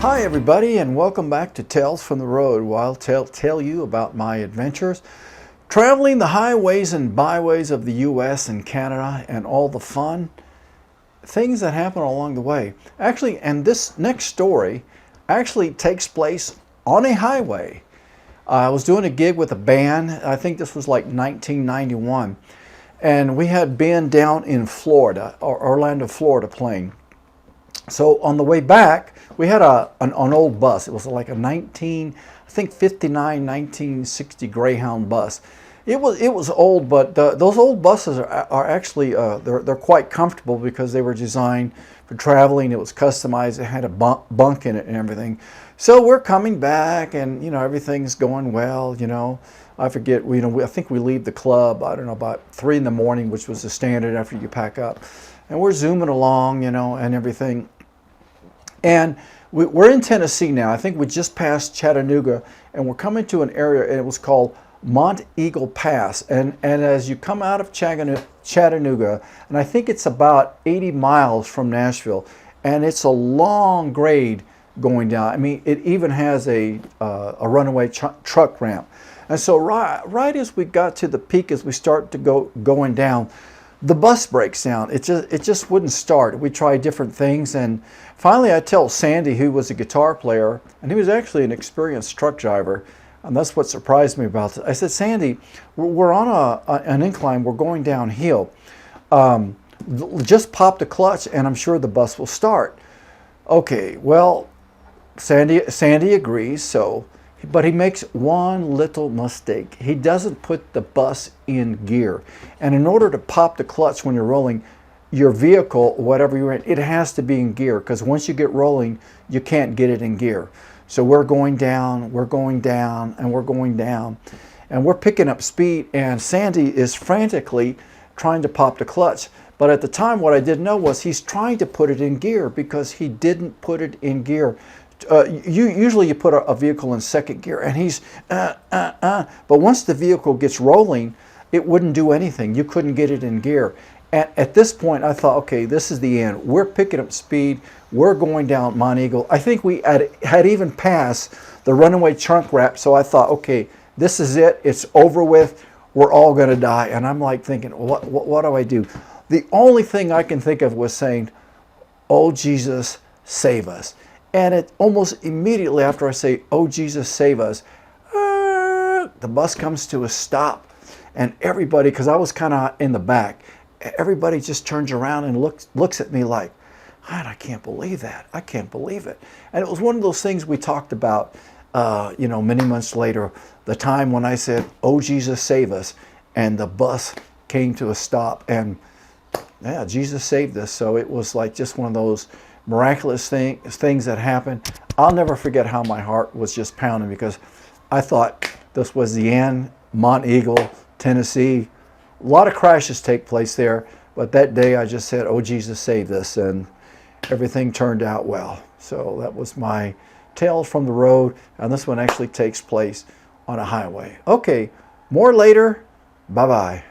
Hi everybody, and welcome back to Tales from the Road, where I'll tell you about my adventures traveling the highways and byways of the US and Canada and all the fun things that happen along the way. Actually, and this next story actually takes place on a highway. I was doing a gig with a band. I think this was like 1991, and we had been down in Florida, or Orlando, Florida, playing. So on the way back, we had an old bus. It was like a 1960 Greyhound bus. It was old, but those old buses are actually they're quite comfortable because they were designed for traveling. It was customized. It had a bunk in it and everything. So we're coming back, and everything's going well. I forget. I think we leave the club, I don't know, about 3 in the morning, which was the standard after you pack up, and we're zooming along, and everything. And we're in Tennessee now. I think we just passed Chattanooga, and we're coming to an area, and it was called Mount Eagle Pass. And as you come out of Chattanooga, and I think it's about 80 miles from Nashville, and it's a long grade going down. I mean, it even has a runaway truck ramp. And so right as we got to the peak, as we start to going down, the bus breaks down. It just wouldn't start. We tried different things, and finally I tell Sandy, who was a guitar player, and he was actually an experienced truck driver, and that's what surprised me about it. I said, Sandy, we're on an incline. We're going downhill. Just pop the clutch, and I'm sure the bus will start. Okay, well, Sandy agrees. But he makes one little mistake. He doesn't put the bus in gear. And in order to pop the clutch when you're rolling, your vehicle, whatever you're in, it has to be in gear, because once you get rolling, you can't get it in gear. So we're going down, and we're going down, and we're picking up speed, and Sandy is frantically trying to pop the clutch. But at the time, what I didn't know was he's trying to put it in gear because he didn't put it in gear. Usually you put a vehicle in second gear, and he's but once the vehicle gets rolling, it wouldn't do anything. You couldn't get it in gear. And at this point, I thought, okay, this is the end. We're picking up speed. We're going down Mount Eagle. I think we had even passed the runaway trunk wrap. So I thought, okay, this is it. It's over with. We're all going to die. And I'm like thinking, what do I do? The only thing I can think of was saying, "Oh, Jesus, save us." And it almost immediately after I say, "Oh, Jesus, save us," the bus comes to a stop. And everybody, because I was kind of in the back, everybody just turns around and looks at me like, "God, I can't believe that. I can't believe it." And it was one of those things we talked about, many months later, the time when I said, "Oh, Jesus, save us," and the bus came to a stop. And yeah, Jesus saved us. So it was like just one of those miraculous things that happened. I'll never forget how my heart was just pounding, because I thought this was the end. Mount Eagle, Tennessee. A lot of crashes take place there, but that day I just said, "Oh, Jesus, save us," and everything turned out well. So that was my Tales from the Road, and this one actually takes place on a highway. Okay, more later. Bye-bye.